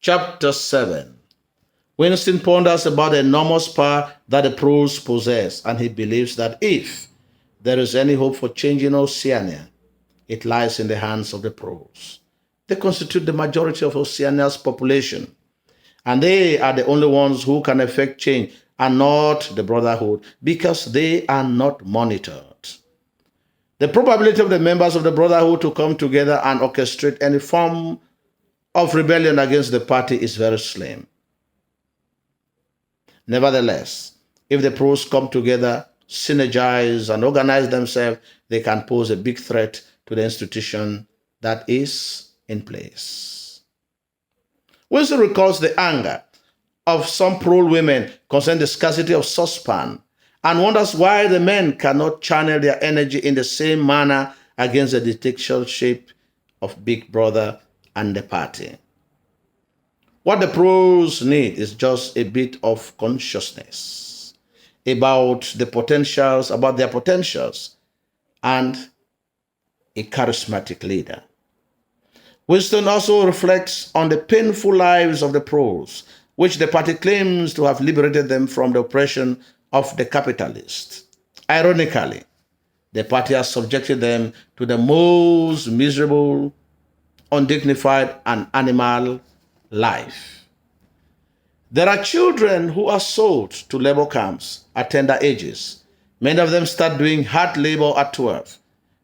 Chapter 7. Winston ponders about the enormous power that the pros possess, and he believes that if there is any hope for changing Oceania, it lies in the hands of the pros. They constitute the majority of Oceania's population, and they are the only ones who can effect change and not the Brotherhood because they are not monitored. The probability of the members of the Brotherhood to come together and orchestrate any form of rebellion against the party is very slim. Nevertheless, if the pros come together, synergize, and organize themselves, they can pose a big threat to the institution that is in place. Winston recalls the anger of some pro women concerning the scarcity of saucepan and wonders why the men cannot channel their energy in the same manner against the dictatorship of Big Brother and the party. What the pros need is just a bit of consciousness about their potentials, and a charismatic leader. Winston also reflects on the painful lives of the pros, which the party claims to have liberated them from the oppression of the capitalists. Ironically, the party has subjected them to the most miserable, undignified, and animal life. There are children who are sold to labor camps at tender ages. Many of them start doing hard labor at 12.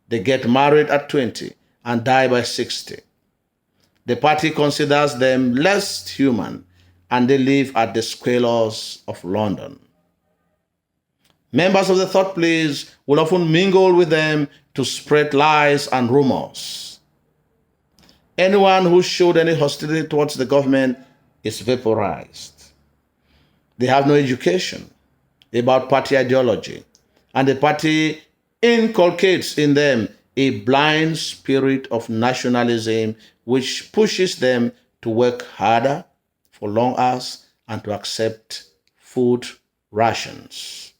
They get married at 20 and die by 60. The party considers them less human, and they live at the squalors of London. Members of the third place will often mingle with them to spread lies and rumors. Anyone who showed any hostility towards the government is vaporized. They have no education about party ideology, and the party inculcates in them a blind spirit of nationalism which pushes them to work harder for long hours and to accept food rations.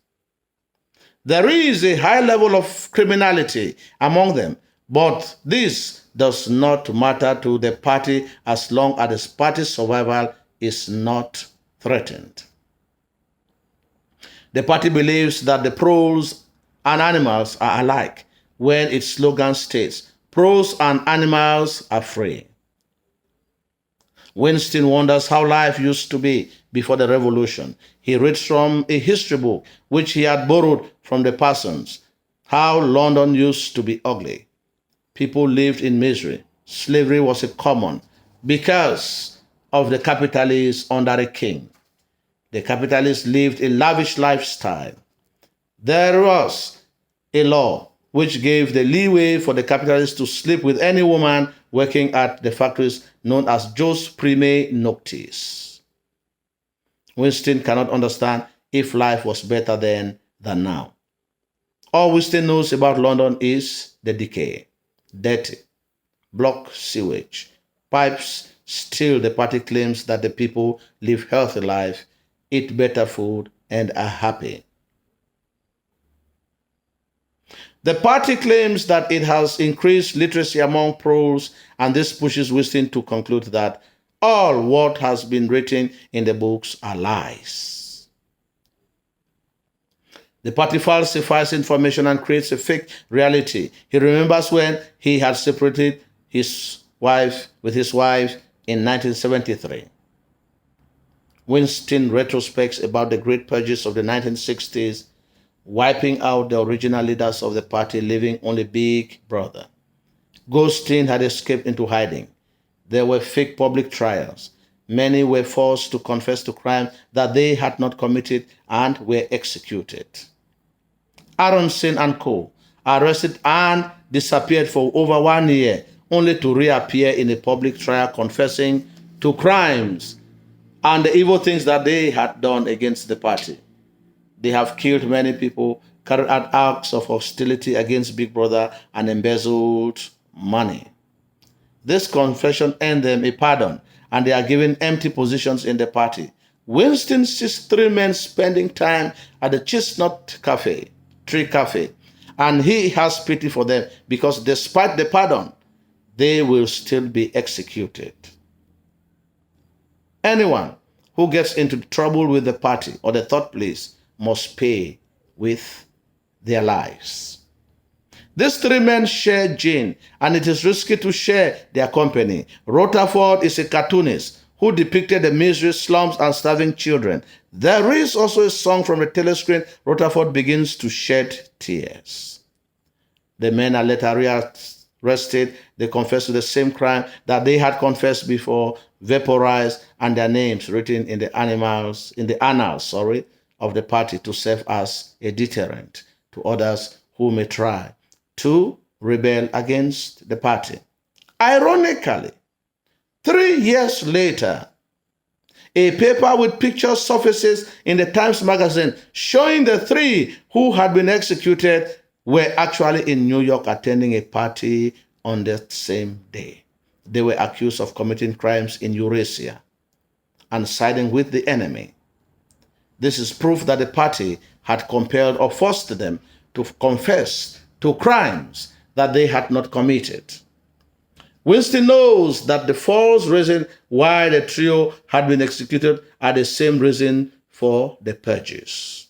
There is a high level of criminality among them, but this does not matter to the party as long as the party's survival is not threatened. The party believes that the pros and animals are alike when its slogan states, "Pros and animals are free." Winston wonders how life used to be before the revolution. He reads from a history book which he had borrowed from the Parsons, how London used to be ugly. People lived in misery. Slavery was a common because of the capitalists under a king. The capitalists lived a lavish lifestyle. There was a law which gave the leeway for the capitalists to sleep with any woman working at the factories known as jus primae noctis. Winston cannot understand if life was better then than now. All Winston knows about London is the decay, dirty, blocked sewage, pipes. Still, the party claims that the people live healthy life, eat better food, and are happy. The party claims that it has increased literacy among pros, and this pushes Winston to conclude that all what has been written in the books are lies. The party falsifies information and creates a fake reality. He remembers when he had separated his wife in 1973. Winston retrospects about the great purges of the 1960s, wiping out the original leaders of the party, leaving only Big Brother. Goldstein had escaped into hiding. There were fake public trials. Many were forced to confess to crime that they had not committed and were executed. Aronson and co. arrested and disappeared for over 1 year, only to reappear in a public trial confessing to crimes and the evil things that they had done against the party. They have killed many people, carried out acts of hostility against Big Brother, and embezzled money. This confession earned them a pardon, and they are given empty positions in the party. Winston sees 3 men spending time at the Chestnut Tree Cafe, and he has pity for them because despite the pardon, they will still be executed. Anyone who gets into trouble with the party or the third place must pay with their lives. These three men share gene, and it is risky to share their company. Rutherford is a cartoonist who depicted the misery, slums, and starving children. There is also a song from the telescreen. Rutherford begins to shed tears. The men are later arrested. They confess to the same crime that they had confessed before, vaporized, and their names written in the annals of the party to serve as a deterrent to others who may try to rebel against the party. Ironically, 3 years later, a paper with pictures surfaces in the Times magazine showing the three who had been executed were actually in New York attending a party on the same day. They were accused of committing crimes in Eurasia and siding with the enemy. This is proof that the party had compelled or forced them to confess to crimes that they had not committed. Winston knows that the false reason why the trio had been executed are the same reason for the purges.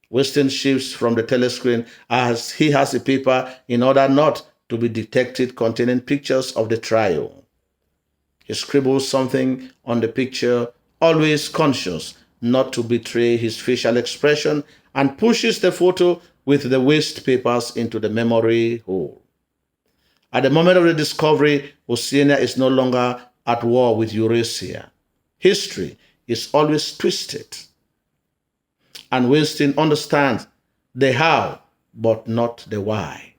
Winston shifts from the telescreen as he has a paper in order not to be detected containing pictures of the trio. He scribbles something on the picture, always conscious not to betray his facial expression, and pushes the photo with the waste papers into the memory hole. At the moment of the discovery, Oceania is no longer at war with Eurasia. History is always twisted. And Winston understands the how, but not the why.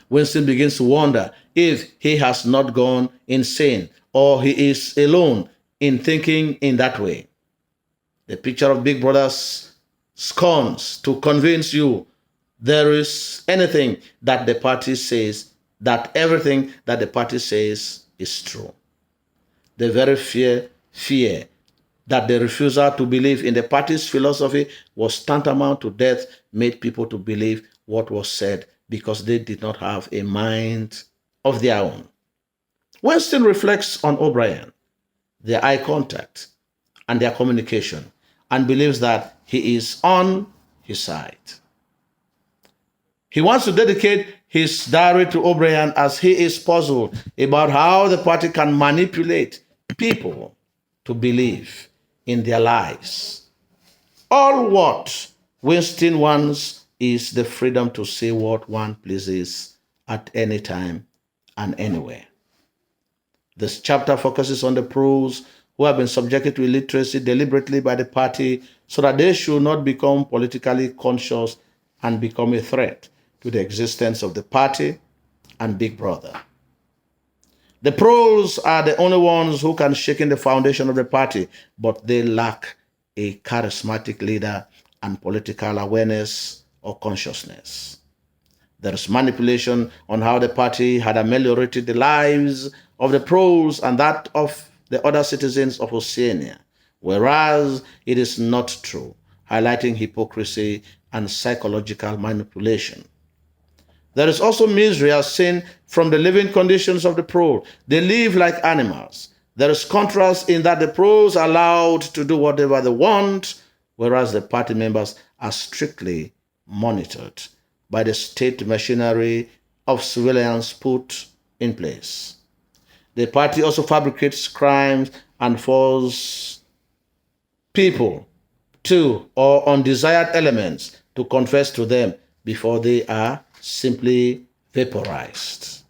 Winston begins to wonder if he has not gone insane or he is alone in thinking in that way. The picture of Big Brother's scorns to convince you there is anything that the party says, that everything that the party says is true. The very fear that the refusal to believe in the party's philosophy was tantamount to death made people to believe what was said because they did not have a mind of their own. Winston reflects on O'Brien, their eye contact, and their communication, and believes that he is on his side. He wants to dedicate his diary to O'Brien as he is puzzled about how the party can manipulate people to believe in their lies. All what Winston wants is the freedom to say what one pleases at any time and anywhere. This chapter focuses on the pros who have been subjected to illiteracy deliberately by the party so that they should not become politically conscious and become a threat to the existence of the party and Big Brother. The pros are the only ones who can shake in the foundation of the party, but they lack a charismatic leader and political awareness or consciousness. There is manipulation on how the party had ameliorated the lives of the pros and that of the other citizens of Oceania, whereas it is not true, highlighting hypocrisy and psychological manipulation. There is also misery as seen from the living conditions of the pros. They live like animals. There is contrast in that the pros are allowed to do whatever they want, whereas the party members are strictly monitored by the state machinery of surveillance put in place. The party also fabricates crimes and forces people to or undesired elements to confess to them before they are simply vaporized.